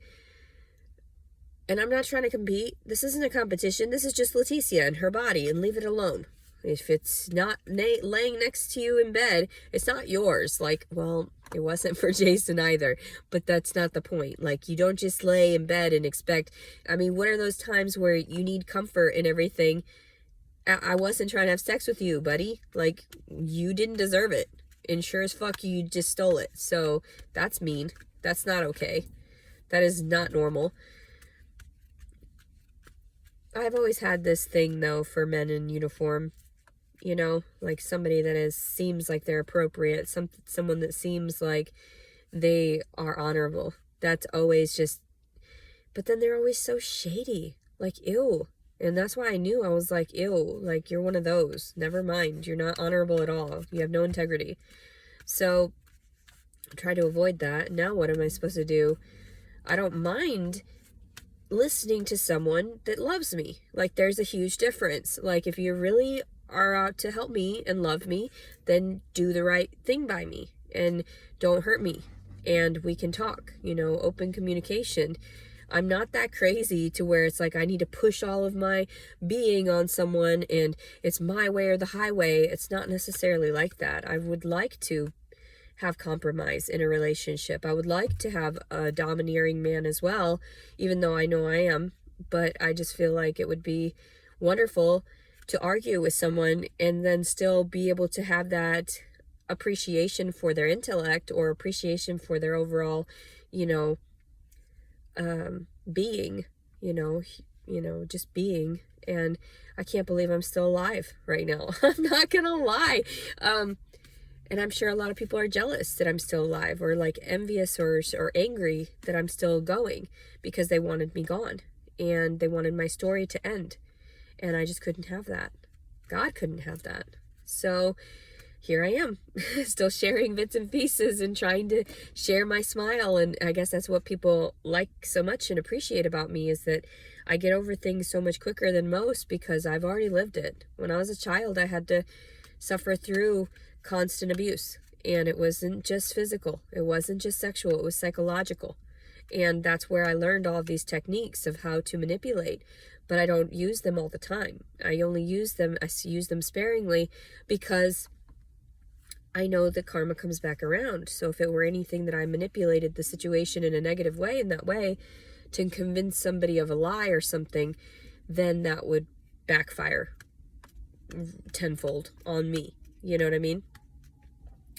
Speaker 1: And I'm not trying to compete. This isn't a competition. This is just Leticia and her body, and leave it alone. If it's not laying next to you in bed, it's not yours. Like, well, it wasn't for Jason either, but that's not the point. Like, you don't just lay in bed and expect, what are those times where you need comfort and everything? I wasn't trying to have sex with you, buddy. Like, you didn't deserve it. And sure as fuck, you just stole it. So that's mean. That's not okay. That is not normal. I've always had this thing, though, for men in uniform, like somebody that seems like they're appropriate, someone that seems like they are honorable. That's always just, but then they're always so shady, like, ew. And that's why I knew. I was like, ew, like, you're one of those. Never mind. You're not honorable at all. You have no integrity. So I try to avoid that. Now what am I supposed to do? I don't mind listening to someone that loves me. Like, there's a huge difference. Like, if you really are out to help me and love me, then do the right thing by me and don't hurt me, and we can talk, open communication. I'm not that crazy to where it's like I need to push all of my being on someone and it's my way or the highway. It's not necessarily like that. I would like to have compromise in a relationship. I would like to have a domineering man as well, even though I know I am, but I just feel like it would be wonderful to argue with someone and then still be able to have that appreciation for their intellect or appreciation for their overall, being, just being. And I can't believe I'm still alive right now. I'm not gonna lie. And I'm sure a lot of people are jealous that I'm still alive, or like envious or angry that I'm still going, because they wanted me gone and they wanted my story to end. And I just couldn't have that. God couldn't have that. So here I am, still sharing bits and pieces and trying to share my smile. And I guess that's what people like so much and appreciate about me, is that I get over things so much quicker than most because I've already lived it. When I was a child, I had to suffer through constant abuse. And it wasn't just physical. It wasn't just sexual. It was psychological. And that's where I learned all of these techniques of how to manipulate. But I don't use them all the time. I use them sparingly because I know that karma comes back around. So if it were anything that I manipulated the situation in a negative way, in that way, to convince somebody of a lie or something, then that would backfire tenfold on me. You know what I mean?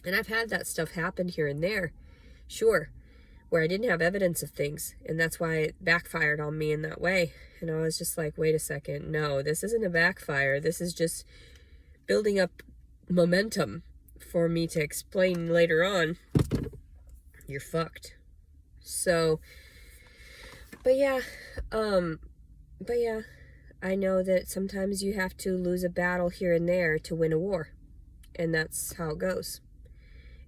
Speaker 1: And I've had that stuff happen here and there, sure, where I didn't have evidence of things, and that's why it backfired on me in that way. And I was just like, wait a second, no, this isn't a backfire. This is just building up momentum for me to explain later on, you're fucked. So, but yeah, I know that sometimes you have to lose a battle here and there to win a war, and that's how it goes.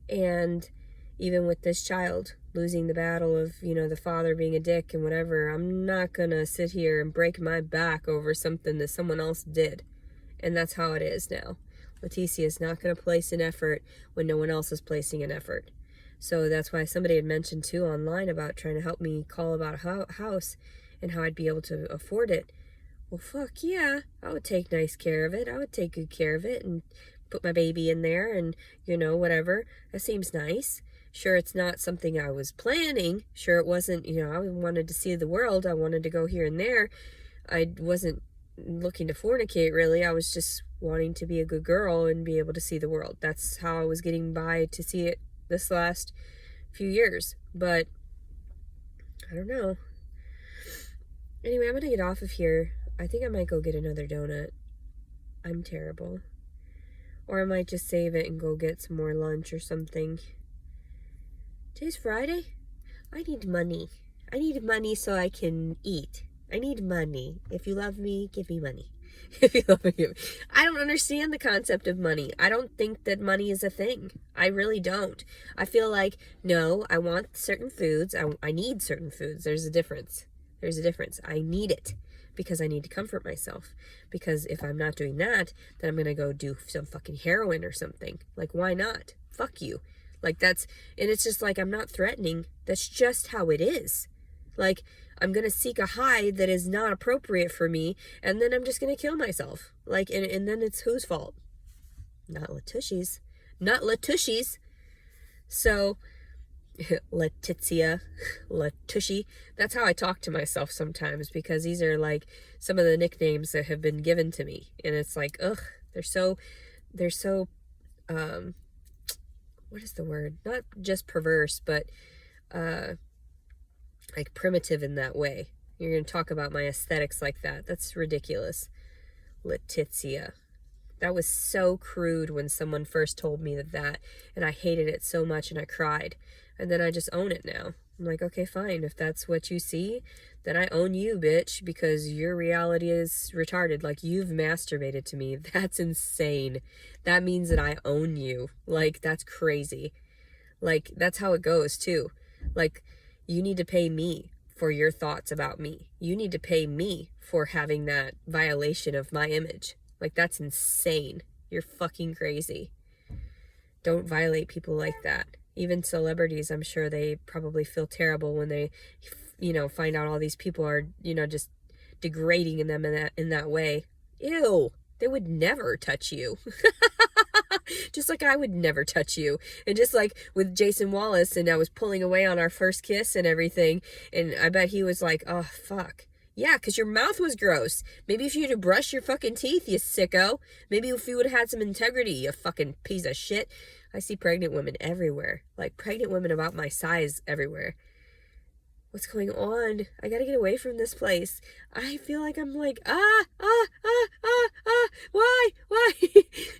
Speaker 1: And even with this child, losing the battle of, the father being a dick and whatever, I'm not gonna sit here and break my back over something that someone else did. And that's how it is now. Leticia is not gonna place an effort when no one else is placing an effort. So that's why somebody had mentioned too online about trying to help me call about a house and how I'd be able to afford it. Well, fuck yeah, I would take nice care of it. I would take good care of it and put my baby in there and, whatever. That seems nice. Sure, it's not something I was planning. Sure, it wasn't, I wanted to see the world. I wanted to go here and there. I wasn't looking to fornicate, really. I was just wanting to be a good girl and be able to see the world. That's how I was getting by to see it this last few years. But I don't know. Anyway, I'm going to get off of here. I think I might go get another donut. I'm terrible. Or I might just save it and go get some more lunch or something. Today's Friday? I need money. I need money so I can eat. I need money. If you love me, give me money. If you love me, give me. I don't understand the concept of money. I don't think that money is a thing. I really don't. I feel like, no, I want certain foods. I need certain foods. There's a difference. I need it because I need to comfort myself. Because if I'm not doing that, then I'm going to go do some fucking heroin or something. Like, why not? Fuck you. Like, and it's just like, I'm not threatening. That's just how it is. Like, I'm going to seek a high that is not appropriate for me, and then I'm just going to kill myself. Like, and then it's whose fault? Not Leticia's. Not Leticia's. So, Leticia, Letushi. That's how I talk to myself sometimes, because these are like some of the nicknames that have been given to me. And it's like, ugh, they're so, what is the word? Not just perverse, but, like primitive in that way. You're going to talk about my aesthetics like that. That's ridiculous. Leticia. That was so crude when someone first told me that, and I hated it so much and I cried. And then I just own it now. I'm like, okay, fine. If that's what you see, then I own you, bitch, because your reality is retarded. Like, you've masturbated to me. That's insane. That means that I own you. Like, that's crazy. Like, that's how it goes, too. Like, you need to pay me for your thoughts about me. You need to pay me for having that violation of my image. Like, that's insane. You're fucking crazy. Don't violate people like that. Even celebrities, I'm sure they probably feel terrible when they, find out all these people are, just degrading them in that way. Ew, they would never touch you. Just like I would never touch you. And just like with Jason Wallace, and I was pulling away on our first kiss and everything, and I bet he was like, oh, fuck. Yeah, because your mouth was gross. Maybe if you'd have brushed your fucking teeth, you sicko. Maybe if you would have had some integrity, you fucking piece of shit. I see pregnant women everywhere. Like, pregnant women about my size everywhere. What's going on? I gotta get away from this place. I feel like I'm like, why?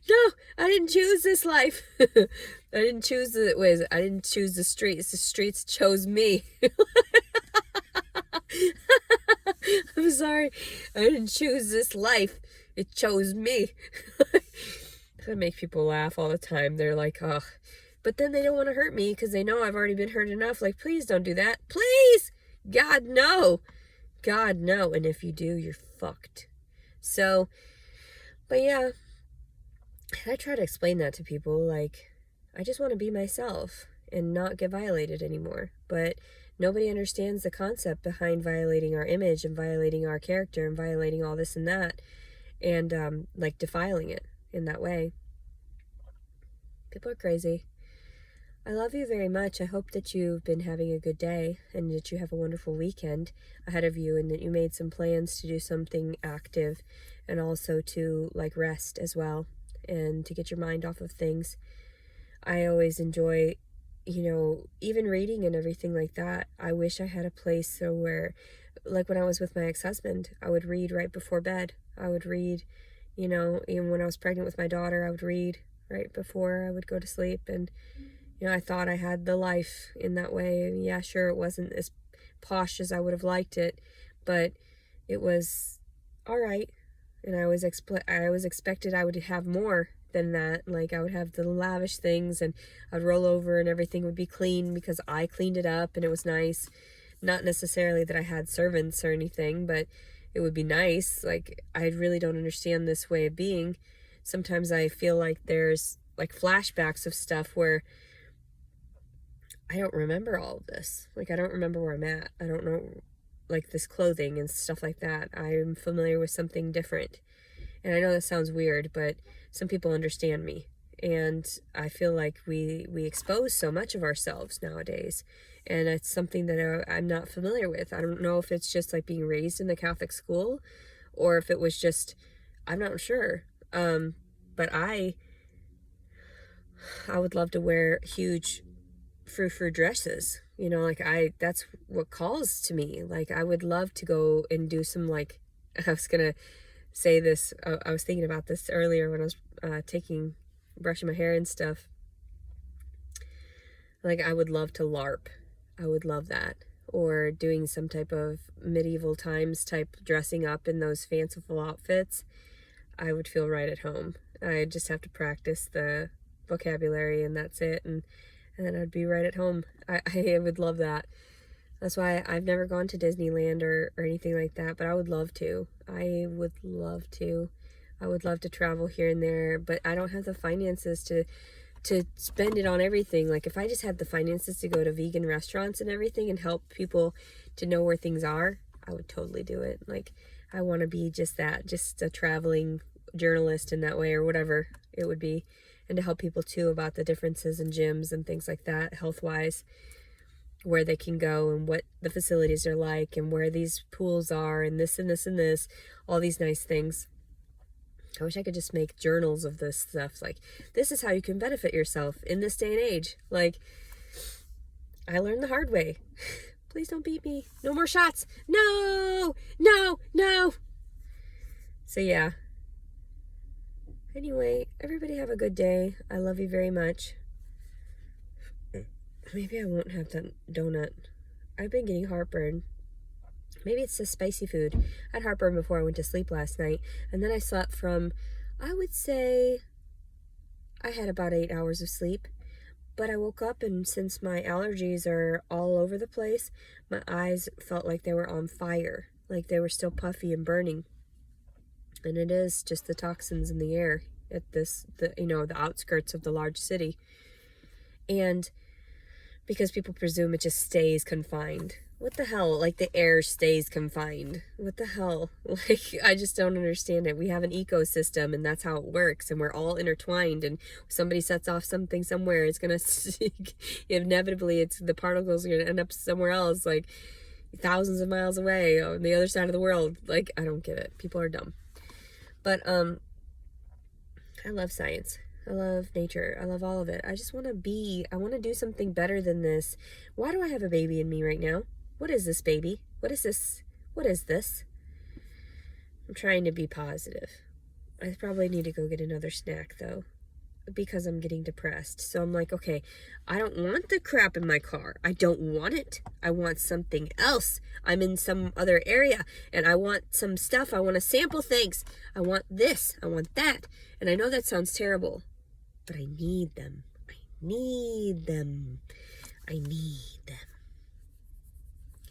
Speaker 1: No, I didn't choose this life. I didn't choose I didn't choose the streets. The streets chose me. I'm sorry. I didn't choose this life. It chose me. That makes people laugh all the time. They're like, ugh. But then they don't want to hurt me because they know I've already been hurt enough. Like, please don't do that. Please! God, no. God, no. And if you do, you're fucked. So, but yeah, I try to explain that to people. Like, I just want to be myself and not get violated anymore. But nobody understands the concept behind violating our image and violating our character and violating all this and that. And, like, defiling it in that way. People are crazy. I love you very much. I hope that you've been having a good day and that you have a wonderful weekend ahead of you and that you made some plans to do something active and also to, like, rest as well and to get your mind off of things. I always enjoy, even reading and everything like that. I wish I had a place so where, like when I was with my ex-husband, I would read right before bed. I would read, even when I was pregnant with my daughter, I would read right before I would go to sleep. And I thought I had the life in that way. Yeah, sure, it wasn't as posh as I would have liked it, but it was all right. And I was expected I would have more than that. Like, I would have the lavish things, and I'd roll over and everything would be clean because I cleaned it up and it was nice. Not necessarily that I had servants or anything, but it would be nice. Like, I really don't understand this way of being. Sometimes I feel like there's like flashbacks of stuff where I don't remember all of this. Like, I don't remember where I'm at. I don't know, like, this clothing and stuff like that. I'm familiar with something different. And I know that sounds weird, but some people understand me. And I feel like we expose so much of ourselves nowadays. And it's something that I'm not familiar with. I don't know if it's just like being raised in the Catholic school or if it was just, I'm not sure. But I would love to wear huge frou-frou dresses, that's what calls to me. Like, I would love to go and do some, like, I was gonna say this, I was thinking about this earlier when I was brushing my hair and stuff. Like, I would love to LARP. I would love that. Or doing some type of medieval times type dressing up in those fanciful outfits. I would feel right at home. I just have to practice the vocabulary and that's it, and then I'd be right at home. I would love that. That's why I've never gone to Disneyland or anything like that, but I would love to. I would love to. I would love to travel here and there, but I don't have the finances to spend it on everything. Like, if I just had the finances to go to vegan restaurants and everything and help people to know where things are, I would totally do it. Like, I want to be just that, just a traveling journalist in that way, or whatever it would be. And to help people too about the differences in gyms and things like that, health-wise, where they can go and what the facilities are like and where these pools are and this and this and this, all these nice things. I wish I could just make journals of this stuff. Like, this is how you can benefit yourself in this day and age. Like, I learned the hard way. Please don't beat me. No more shots. No, no, no. So yeah. Anyway, everybody have a good day. I love you very much. Maybe I won't have that donut. I've been getting heartburn. Maybe it's the spicy food. I had heartburn before I went to sleep last night. And then I slept from, I would say, I had about 8 hours of sleep. But I woke up, and since my allergies are all over the place, my eyes felt like they were on fire. Like they were still puffy and burning. And it is just the toxins in the air at the outskirts of the large city. And because people presume it just stays confined. What the hell? Like, the air stays confined. What the hell? Like, I just don't understand it. We have an ecosystem, and that's how it works, and we're all intertwined, and if somebody sets off something somewhere, it's gonna inevitably, the particles are gonna end up somewhere else, like thousands of miles away on the other side of the world. Like, I don't get it. People are dumb. But I love science. I love nature. I love all of it. I just want to do something better than this. Why do I have a baby in me right now? What is this, baby? What is this? What is this? I'm trying to be positive. I probably need to go get another snack, though. because I'm getting depressed. So I'm like, okay, I don't want the crap in my car. I don't want it. I want something else. I'm in some other area and I want some stuff. I want to sample things. I want this. I want that. And I know that sounds terrible, but I need them. I need them. I need them.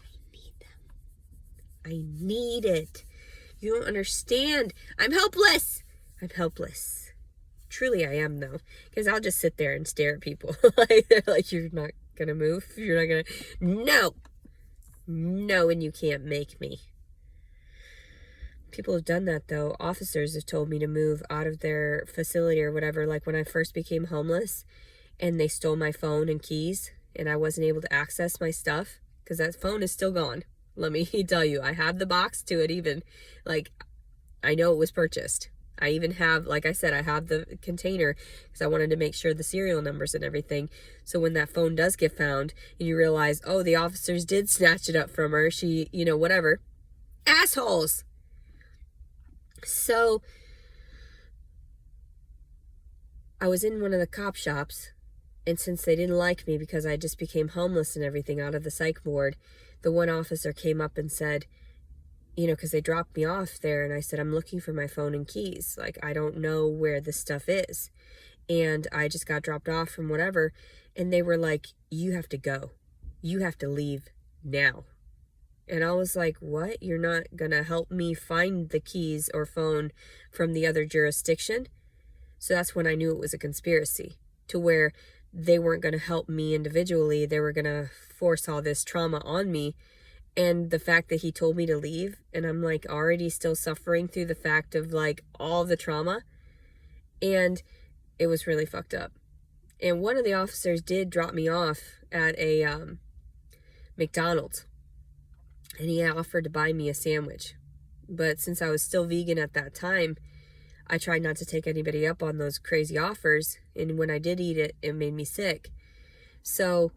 Speaker 1: I need them. I need it. You don't understand. I'm helpless. I'm helpless. Truly I am, though, because I'll just sit there and stare at people like they're like, you're not gonna move, you're not gonna, no, and you can't make me. People have done that, though. Officers have told me to move out of their facility or whatever, like when I first became homeless and they stole my phone and keys and I wasn't able to access my stuff because that phone is still gone. Let me tell you, I have the box to it. Even like I know it was purchased. I even have, like I said, I have the container because I wanted to make sure the serial numbers and everything. So when that phone does get found and you realize, oh, the officers did snatch it up from her, she, whatever. Assholes. So I was in one of the cop shops, and since they didn't like me because I just became homeless and everything out of the psych ward, the one officer came up and said, because they dropped me off there, and I said, I'm looking for my phone and keys. Like, I don't know where this stuff is. And I just got dropped off from whatever. And they were like, you have to go. You have to leave now. And I was like, what? You're not going to help me find the keys or phone from the other jurisdiction? So that's when I knew it was a conspiracy, to where they weren't going to help me individually. They were going to force all this trauma on me. And the fact that he told me to leave, and I'm like already still suffering through the fact of like all the trauma, and it was really fucked up. And one of the officers did drop me off at a McDonald's, and he offered to buy me a sandwich. But since I was still vegan at that time, I tried not to take anybody up on those crazy offers, and when I did eat it, it made me sick. So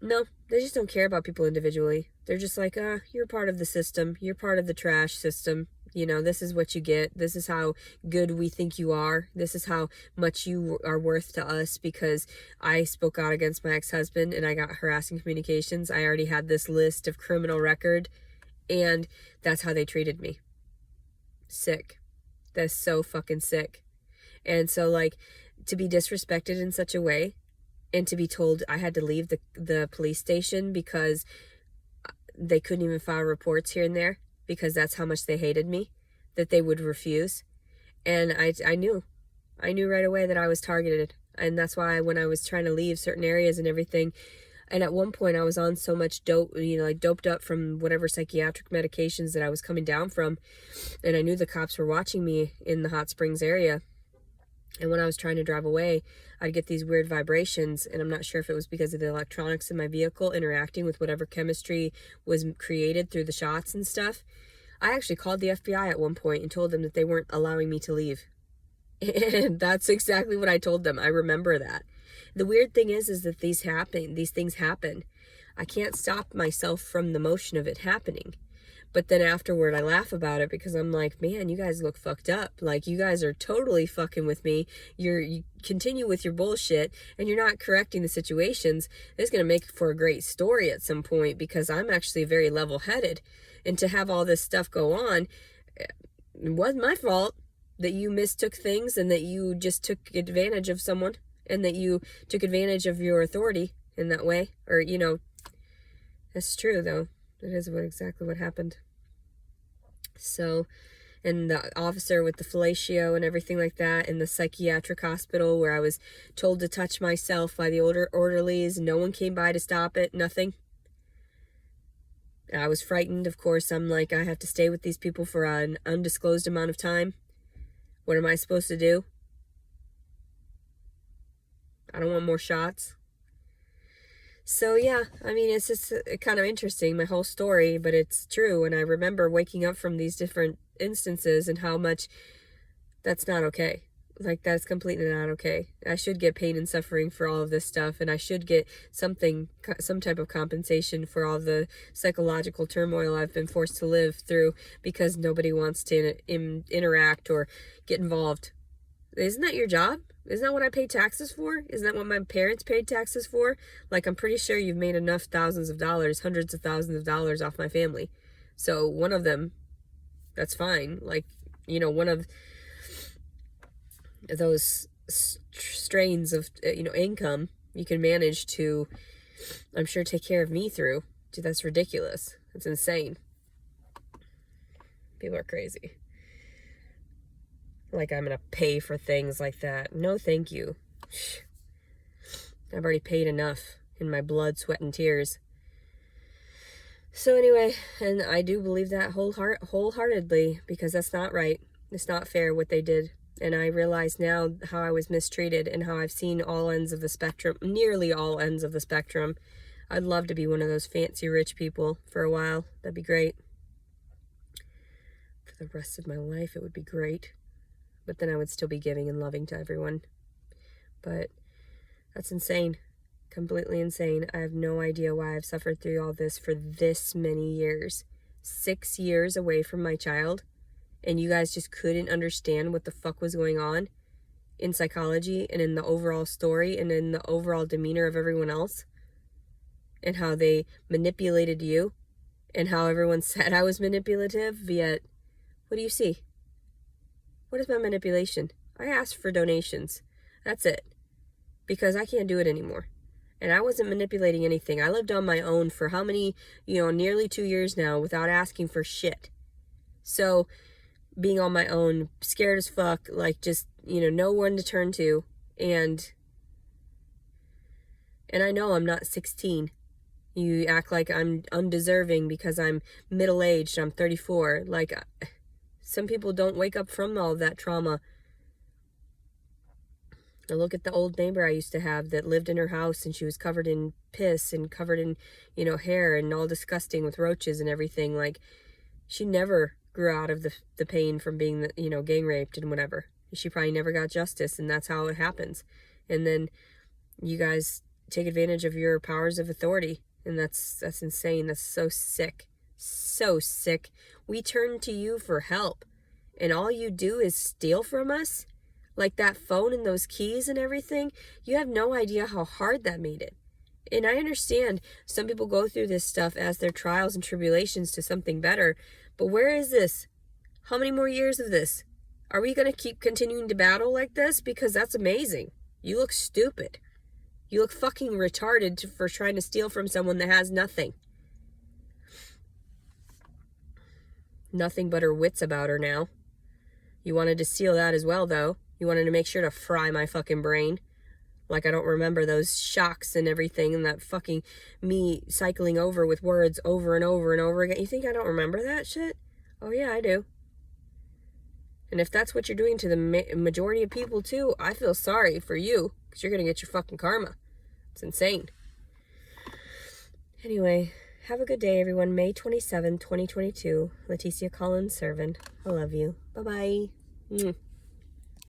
Speaker 1: no, they just don't care about people individually. They're just like, you're part of the system. You're part of the trash system. This is what you get. This is how good we think you are. This is how much you are worth to us because I spoke out against my ex-husband and I got harassing communications. I already had this list of criminal record, and that's how they treated me. Sick. That's so fucking sick. And so, like, to be disrespected in such a way, and to be told I had to leave the police station because they couldn't even file reports here and there because that's how much they hated me, that they would refuse. And I knew right away that I was targeted. And that's why when I was trying to leave certain areas and everything, and at one point I was on so much dope, doped up from whatever psychiatric medications that I was coming down from. And I knew the cops were watching me in the Hot Springs area. And when I was trying to drive away, I'd get these weird vibrations, and I'm not sure if it was because of the electronics in my vehicle interacting with whatever chemistry was created through the shots and stuff. I actually called the FBI at one point and told them that they weren't allowing me to leave. And that's exactly what I told them. I remember that. The weird thing is that these things happen. I can't stop myself from the motion of it happening. But then afterward, I laugh about it because I'm like, man, you guys look fucked up. Like, you guys are totally fucking with me. You continue with your bullshit, and you're not correcting the situations. It's going to make for a great story at some point because I'm actually very level-headed. And to have all this stuff go on, it wasn't my fault that you mistook things and that you just took advantage of someone and that you took advantage of your authority in that way. Or, that's true, though. That is exactly what happened. So, and the officer with the fellatio and everything like that in the psychiatric hospital where I was told to touch myself by the orderlies. No one came by to stop it. Nothing. I was frightened, of course. I'm like, I have to stay with these people for an undisclosed amount of time. What am I supposed to do? I don't want more shots. So yeah, I mean, it's just kind of interesting, my whole story, but it's true. And I remember waking up from these different instances and how much that's not okay. Like, that's completely not okay. I should get pain and suffering for all of this stuff, and I should get some type of compensation for all the psychological turmoil I've been forced to live through because nobody wants to interact or get involved. Isn't that your job? Isn't that what I pay taxes for? Isn't that what my parents paid taxes for? Like, I'm pretty sure you've made enough thousands of dollars, hundreds of thousands of dollars off my family. So one of them, that's fine. Like, you know, one of those strains of, income you can manage to, I'm sure, take care of me through. Dude, that's ridiculous. That's insane. People are crazy. Like I'm gonna pay for things like that. No, thank you. I've already paid enough in my blood, sweat, and tears. So anyway, and I do believe that wholeheartedly, because that's not right. It's not fair what they did. And I realize now how I was mistreated and how I've seen all ends of the spectrum, nearly all ends of the spectrum. I'd love to be one of those fancy rich people for a while. That'd be great. For the rest of my life, it would be great. But then I would still be giving and loving to everyone. But that's insane. Completely insane. I have no idea why I've suffered through all this for this many years. 6 years away from my child. And you guys just couldn't understand what the fuck was going on in psychology and in the overall story and in the overall demeanor of everyone else. And how they manipulated you. And how everyone said I was manipulative. Yet, what do you see? What is my manipulation? I asked for donations. That's it. Because I can't do it anymore. And I wasn't manipulating anything. I lived on my own for how many, nearly 2 years now without asking for shit. So, being on my own, scared as fuck, like just, no one to turn to. And I know I'm not 16. You act like I'm undeserving because I'm middle-aged. I'm 34. Like, some people don't wake up from all that trauma. I look at the old neighbor I used to have that lived in her house and she was covered in piss and covered in, hair and all disgusting with roaches and everything. Like, she never grew out of the pain from being, gang raped and whatever. She probably never got justice, and that's how it happens. And then you guys take advantage of your powers of authority, and that's insane. That's so sick. So sick. We turn to you for help, and all you do is steal from us? Like that phone and those keys and everything? You have no idea how hard that made it. And I understand some people go through this stuff as their trials and tribulations to something better, but where is this? How many more years of this? Are we going to keep continuing to battle like this? Because that's amazing. You look stupid. You look fucking retarded for trying to steal from someone that has nothing. Nothing but her wits about her now. You wanted to steal that as well, though. You wanted to make sure to fry my fucking brain. Like I don't remember those shocks and everything and that fucking me cycling over with words over and over and over again. You think I don't remember that shit? Oh yeah, I do. And if that's what you're doing to the majority of people too, I feel sorry for you. Because you're going to get your fucking karma. It's insane. Anyway, have a good day, everyone. May 27, 2022. Leticia Collins Servin. I love you. Bye-bye.